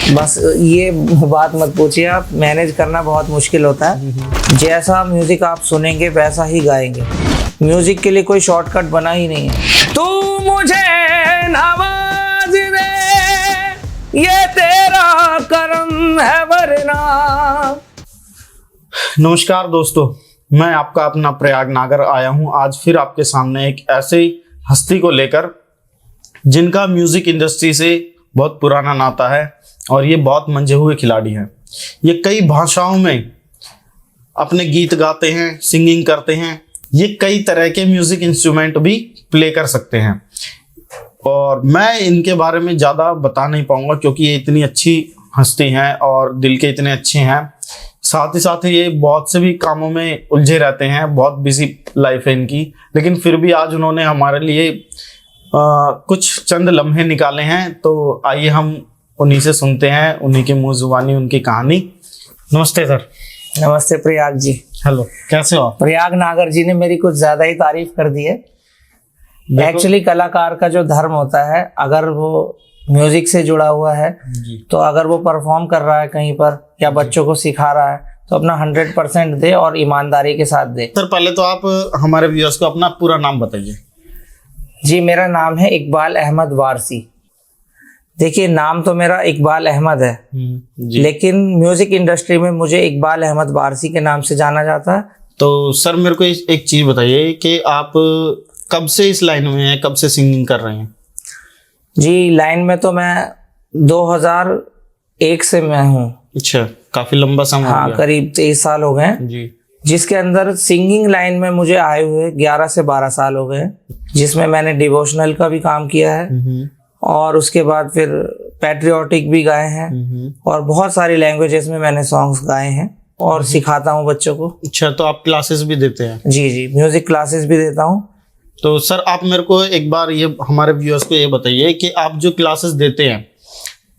बस ये बात मत पूछिए आप, मैनेज करना बहुत मुश्किल होता है। जैसा म्यूजिक आप सुनेंगे वैसा ही गाएंगे। म्यूजिक के लिए कोई शॉर्टकट बना ही नहीं है। तू मुझे नवाज दे, ये तेरा करम है वरना। नमस्कार दोस्तों, मैं आपका अपना प्रयाग नागर आया हूं आज फिर आपके सामने एक ऐसे हस्ती को लेकर जिनका म्यूजिक इंडस्ट्री से बहुत पुराना नाता है और ये बहुत मंझे हुए खिलाड़ी हैं। ये कई भाषाओं में अपने गीत गाते हैं, सिंगिंग करते हैं। ये कई तरह के म्यूजिक इंस्ट्रूमेंट भी प्ले कर सकते हैं और मैं इनके बारे में ज़्यादा बता नहीं पाऊंगा क्योंकि ये इतनी अच्छी हस्ती हैं और दिल के इतने अच्छे हैं। साथ ही साथ ये बहुत से भी कामों में उलझे रहते हैं, बहुत बिजी लाइफ है इनकी, लेकिन फिर भी आज उन्होंने हमारे लिए कुछ चंद लम्हे निकाले हैं। तो आइए हम उन्हीं से सुनते हैं, उन्हीं की मुँह जुबानी उनकी कहानी। नमस्ते सर। नमस्ते प्रयाग जी। हेलो, कैसे हो आप? प्रयाग नागर जी ने मेरी कुछ ज्यादा ही तारीफ कर दी है। एक्चुअली कलाकार का जो धर्म होता है, अगर वो म्यूजिक से जुड़ा हुआ है तो अगर वो परफॉर्म कर रहा है कहीं पर या बच्चों को सिखा रहा है तो अपना 100% दे और ईमानदारी के साथ दे। सर पहले तो आप हमारे व्यूअर्स को अपना पूरा नाम बताइए। जी, मेरा नाम है इकबाल अहमद वारसी। देखिए, नाम तो मेरा इकबाल अहमद है जी। लेकिन म्यूजिक इंडस्ट्री में मुझे इकबाल अहमद वारसी के नाम से जाना जाता है। तो सर मेरे को एक चीज बताइए कि आप कब से इस लाइन में हैं, कब से सिंगिंग कर रहे हैं? जी, लाइन में तो मैं 2001 से मैं हूँ। अच्छा, काफी लंबा समय हो हाँ, गया। करीब 23 साल हो गए जी। जिसके अंदर सिंगिंग लाइन में मुझे आए हुए 11 से 12 साल हो गए, जिसमें मैंने डिवोशनल का भी काम किया है और उसके बाद फिर पैट्रियोटिक भी गाए हैं और बहुत सारी लैंग्वेजेस में मैंने सॉन्ग्स गाए हैं और सिखाता हूँ बच्चों को। अच्छा, तो आप क्लासेस भी देते हैं? जी जी, म्यूजिक क्लासेस भी देता हूँ। तो सर आप मेरे को एक बार ये हमारे व्यूअर्स को ये बताइए कि आप जो क्लासेस देते हैं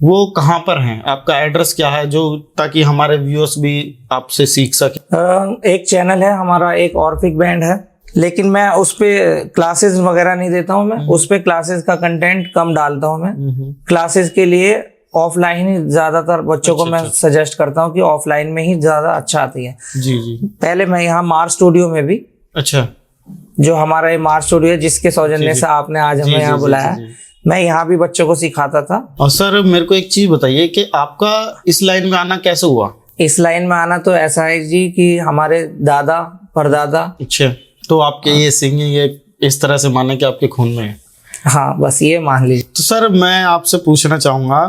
वो कहाँ पर हैं, आपका एड्रेस क्या है, जो ताकि हमारे व्यूअर्स भी आपसे सीख सके। एक चैनल है हमारा, एक ऑर्फिक बैंड है, लेकिन मैं उस पे क्लासेस वगैरह नहीं देता हूँ। मैं उस पे क्लासेस का कंटेंट कम डालता हूँ। मैं क्लासेस के लिए ऑफलाइन ही ज्यादातर बच्चों को मैं सजेस्ट करता हूँ कि ऑफलाइन में ही ज्यादा अच्छा आती है। जी जी। पहले मैं यहाँ मार्च स्टूडियो में भी, अच्छा, जो हमारा ये मार्च स्टूडियो है जिसके सौजन्य से आपने आज हमें यहाँ बुलाया, मैं यहाँ भी बच्चों को सिखाता था। और सर मेरे को एक चीज बताइए कि आपका इस लाइन में आना कैसे हुआ? इस लाइन में आना तो ऐसा है जी कि हमारे दादा परदादा। अच्छा, तो आपके ये सिंगिंग ये इस तरह से माने कि आपके खून में है? हाँ, बस ये मान लीजिए। तो सर मैं आपसे पूछना चाहूँगा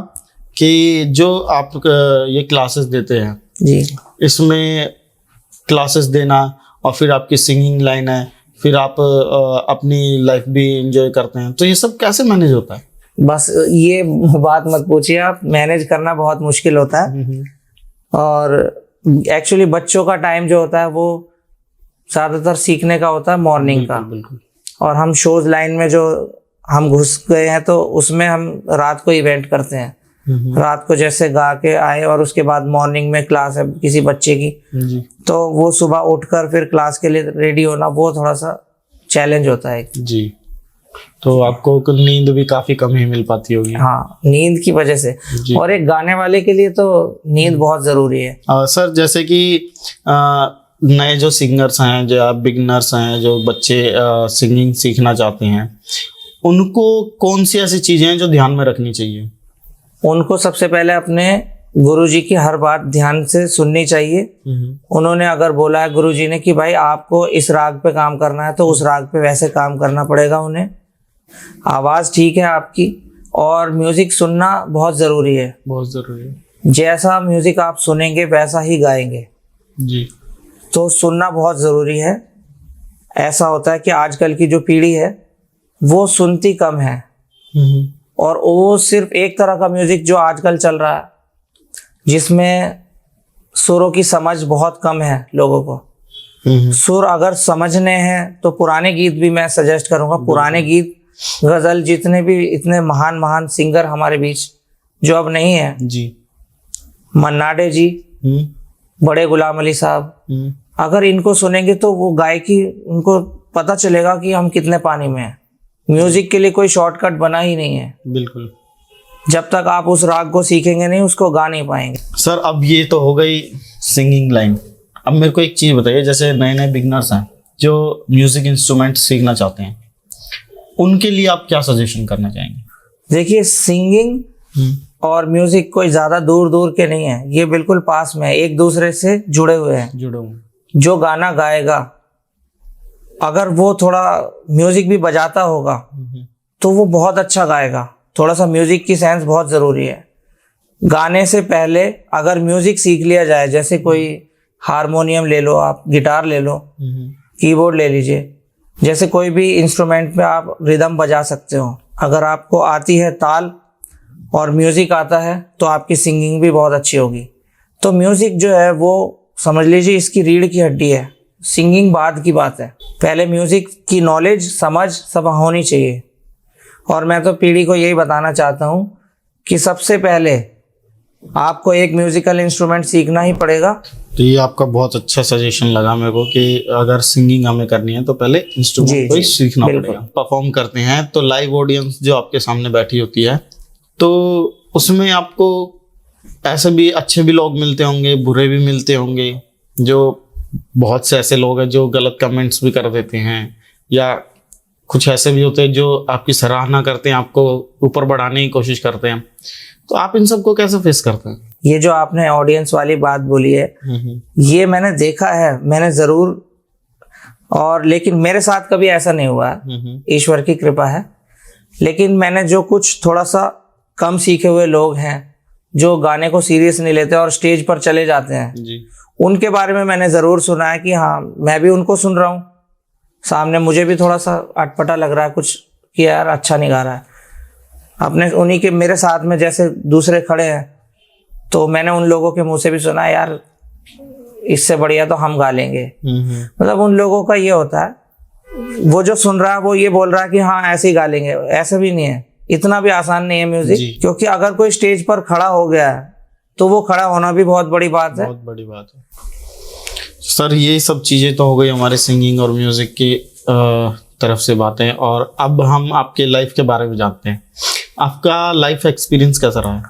कि जो आप ये क्लासेस देते हैं जी, इसमें क्लासेस देना और फिर आपकी सिंगिंग लाइन है, फिर आप अपनी लाइफ भी एंजॉय करते हैं, तो ये सब कैसे मैनेज होता है? बस ये बात मत पूछिए आप, मैनेज करना बहुत मुश्किल होता है। और एक्चुअली बच्चों का टाइम जो होता है वो ज्यादातर सीखने का होता है, मॉर्निंग का। बिल्कुल। और हम शोज लाइन में जो हम घुस गए हैं तो उसमें हम रात को इवेंट करते हैं। रात को जैसे गा के आए और उसके बाद मॉर्निंग में क्लास है किसी बच्चे की, जी। तो वो सुबह उठकर फिर क्लास के लिए रेडी होना वो थोड़ा सा चैलेंज होता है। जी, तो आपको नींद भी काफी कम ही मिल पाती होगी। हाँ, नींद की वजह से। और एक गाने वाले के लिए तो नींद बहुत जरूरी है। सर जैसे कि नए जो सिंगर्स हैं, जो बिगिनर्स हैं, जो बच्चे सिंगिंग सीखना चाहते हैं, उनको कौन सी ऐसी चीजें हैं जो ध्यान में रखनी चाहिए? उनको सबसे पहले अपने गुरुजी की हर बात ध्यान से सुननी चाहिए। उन्होंने अगर बोला है गुरुजी ने कि भाई आपको इस राग पे काम करना है तो उस राग पे वैसे काम करना पड़ेगा उन्हें। आवाज ठीक है आपकी, और म्यूजिक सुनना बहुत जरूरी है। बहुत जरूरी है। जैसा म्यूजिक आप सुनेंगे वैसा ही गाएंगे। जी। तो सुनना बहुत जरूरी है। ऐसा होता है कि आजकल की जो पीढ़ी है वो सुनती कम है और वो सिर्फ एक तरह का म्यूजिक जो आजकल चल रहा है जिसमें सुरों की समझ बहुत कम है लोगों को। सुर अगर समझने हैं तो पुराने गीत भी मैं सजेस्ट करूंगा। पुराने गीत, गजल, जितने भी इतने महान महान सिंगर हमारे बीच जो अब नहीं है जी, मन्ना डे जी, बड़े गुलाम अली साहब, अगर इनको सुनेंगे तो वो गायकी, उनको पता चलेगा कि हम कितने पानी में हैं। म्यूजिक के लिए कोई शॉर्टकट बना ही नहीं है। बिल्कुल। जब तक आप उस राग को सीखेंगे नहीं उसको गा नहीं पाएंगे। सर अब ये तो हो गई सिंगिंग लाइन। अब मेरे को एक चीज़ बताइए, जैसे नए नए बिगनर्स हैं जो म्यूजिक इंस्ट्रूमेंट सीखना चाहते हैं, उनके लिए आप क्या सजेशन करना चाहेंगे? देखिए, सिंगिंग और म्यूजिक कोई ज़्यादा दूर दूर के नहीं है, ये बिल्कुल पास में है, एक दूसरे से जुड़े हुए हैं। जुड़े हुए। जो गाना गाएगा अगर वो थोड़ा म्यूजिक भी बजाता होगा तो वो बहुत अच्छा गाएगा। थोड़ा सा म्यूजिक की सेंस बहुत ज़रूरी है। गाने से पहले अगर म्यूजिक सीख लिया जाए, जैसे कोई हारमोनियम ले लो, आप गिटार ले लो, कीबोर्ड ले लीजिए, जैसे कोई भी इंस्ट्रूमेंट पे आप रिदम बजा सकते हो। अगर आपको आती है ताल और म्यूजिक आता है तो आपकी सिंगिंग भी बहुत अच्छी होगी। तो म्यूजिक जो है वो समझ लीजिए इसकी रीढ़ की हड्डी है, सिंगिंग बाद की बात है। पहले म्यूजिक की नॉलेज समझ सब होनी चाहिए। और मैं तो पीढ़ी को यही बताना चाहता हूँ कि सबसे पहले आपको एक म्यूजिकल इंस्ट्रूमेंट सीखना ही पड़ेगा। तो ये आपका बहुत अच्छा सजेशन लगा मेरे को कि अगर सिंगिंग हमें करनी है तो पहले इंस्ट्रूमेंट को ही सीखना पड़ेगा। परफॉर्म करते हैं तो लाइव ऑडियंस जो आपके सामने बैठी होती है, तो उसमें आपको ऐसे भी अच्छे भी लोग मिलते होंगे, बुरे भी मिलते होंगे। जो बहुत से ऐसे लोग हैं जो गलत कमेंट्स भी कर देते हैं, या कुछ ऐसे भी होते हैं जो आपकी सराहना करते हैं, आपको ऊपर बढ़ाने की कोशिश करते हैं। तो आप इन सबको कैसे फेस करते हैं? ये जो आपने ऑडियंस वाली बात बोली है, ये मैंने देखा है, मैंने ज़रूर, और लेकिन मेरे साथ कभी ऐसा नहीं हुआ है, ईश्वर की कृपा है। लेकिन मैंने जो कुछ थोड़ा सा कम सीखे हुए लोग हैं जो गाने को सीरियस नहीं लेते और स्टेज पर चले जाते हैं जी। उनके बारे में मैंने ज़रूर सुना है कि हाँ, मैं भी उनको सुन रहा हूँ, सामने मुझे भी थोड़ा सा अटपटा लग रहा है कुछ कि यार अच्छा नहीं गा रहा है। अपने उन्हीं के मेरे साथ में जैसे दूसरे खड़े हैं तो मैंने उन लोगों के मुंह से भी सुना यार इससे बढ़िया तो हम गा लेंगे। मतलब उन लोगों का ये होता है, वो जो सुन रहा है वो ये बोल रहा है कि हाँ ऐसे ही गा लेंगे। ऐसे भी नहीं है, इतना भी आसान नहीं है म्यूजिक, क्योंकि अगर कोई स्टेज पर खड़ा हो गया है तो वो खड़ा होना भी बहुत बड़ी बात है। बहुत बड़ी बात है। सर ये सब चीज़ें तो हो गई हमारे सिंगिंग और म्यूजिक की तरफ से बातें, और अब हम आपके लाइफ के बारे में जानते हैं। आपका लाइफ एक्सपीरियंस कैसा रहा है?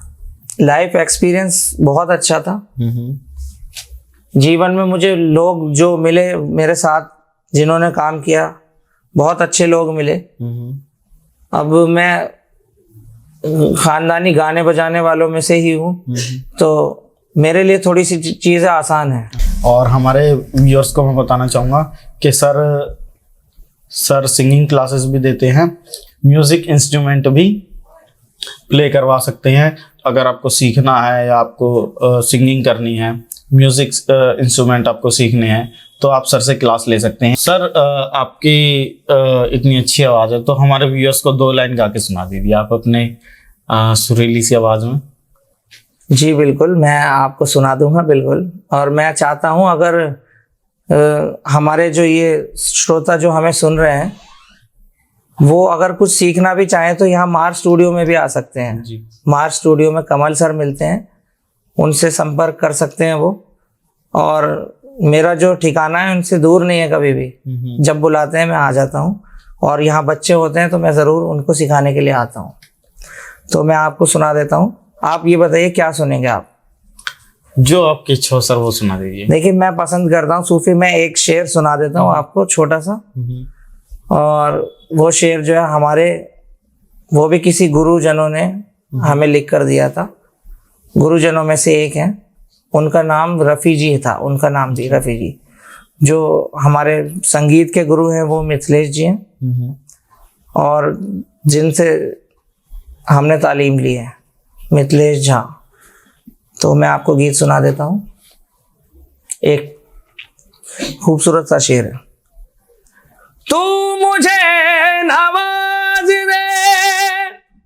लाइफ एक्सपीरियंस बहुत अच्छा था। जीवन में मुझे लोग जो मिले मेरे साथ, जिन्होंने काम किया, बहुत अच्छे लोग मिले। अब मैं खानदानी गाने बजाने वालों में से ही हूँ, तो मेरे लिए थोड़ी सी चीज़ें आसान हैं। और हमारे व्यूअर्स को मैं बताना चाहूँगा कि सर सिंगिंग क्लासेस भी देते हैं, म्यूज़िक इंस्ट्रूमेंट भी प्ले करवा सकते हैं। अगर आपको सीखना है या आपको सिंगिंग करनी है, म्यूज़िक इंस्ट्रूमेंट आपको सीखने हैं, तो आप सर से क्लास ले सकते हैं। सर आपकी इतनी अच्छी आवाज़ है तो हमारे व्यूअर्स को 2 लाइन गा के सुना दीजिए आप अपने सुरीली सी आवाज़ में। जी बिल्कुल, मैं आपको सुना दूंगा बिल्कुल। और मैं चाहता हूं अगर हमारे जो ये श्रोता जो हमें सुन रहे हैं वो अगर कुछ सीखना भी चाहें तो यहाँ मार्स स्टूडियो में भी आ सकते हैं जी। मार्स स्टूडियो में कमल सर मिलते हैं, उनसे संपर्क कर सकते हैं वो। और मेरा जो ठिकाना है उनसे दूर नहीं है, कभी भी जब बुलाते हैं मैं आ जाता हूँ। और यहाँ बच्चे होते हैं तो मैं ज़रूर उनको सिखाने के लिए आता हूँ। तो मैं आपको सुना देता हूँ, आप ये बताइए क्या सुनेंगे आप? जो आपकी इच्छा हो सर वो सुना दीजिए। देखिए मैं पसंद करता हूँ सूफी में एक शेर सुना देता हूँ आपको छोटा सा। और वो शेर जो है हमारे, वो भी किसी गुरुजनों ने हमें लिख कर दिया था। गुरुजनों में से एक हैं, उनका नाम रफ़ी जी था, उनका नाम थी रफ़ी जी। जो हमारे संगीत के गुरु हैं वो मिथिलेश जी हैं, और जिनसे हमने तालीम ली है मिथिलेश झा। तो मैं आपको गीत सुना देता हूँ, एक खूबसूरत सा शेर है। तू मुझे नवाज दे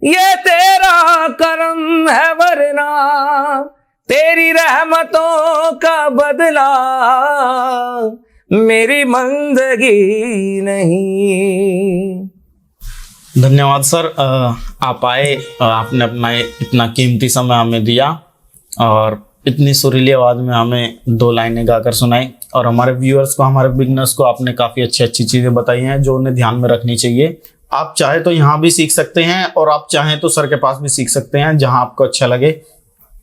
ये तेरा करम है, वरना तेरी रहमतों का बदला मेरी बंदगी नहीं। धन्यवाद सर, आप आए, आपने अपना इतना कीमती समय हमें दिया और इतनी सुरीली आवाज़ में हमें 2 लाइनें गाकर सुनाई। और हमारे व्यूअर्स को, हमारे बिगनर्स को आपने काफ़ी अच्छी अच्छी चीज़ें बताई हैं जो उन्हें ध्यान में रखनी चाहिए आप चाहे तो यहाँ भी सीख सकते हैं और आप चाहें तो सर के पास भी सीख सकते हैं, जहाँ आपको अच्छा लगे।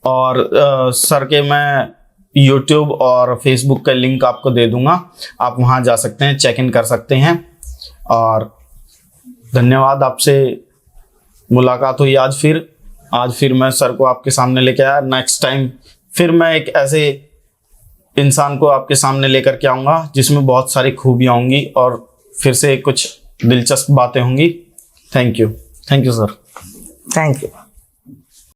और सर के मैं YouTube और Facebook का लिंक आपको दे दूंगा, आप वहाँ जा सकते हैं, चेक इन कर सकते हैं। और धन्यवाद, आपसे मुलाकात हुई आज फिर मैं सर को आपके सामने लेके आया। नेक्स्ट टाइम फिर मैं एक ऐसे इंसान को आपके सामने लेकर के आऊँगा जिसमें बहुत सारी खूबियाँ होंगी और फिर से कुछ दिलचस्प बातें होंगी। Thank you sir. Thank you.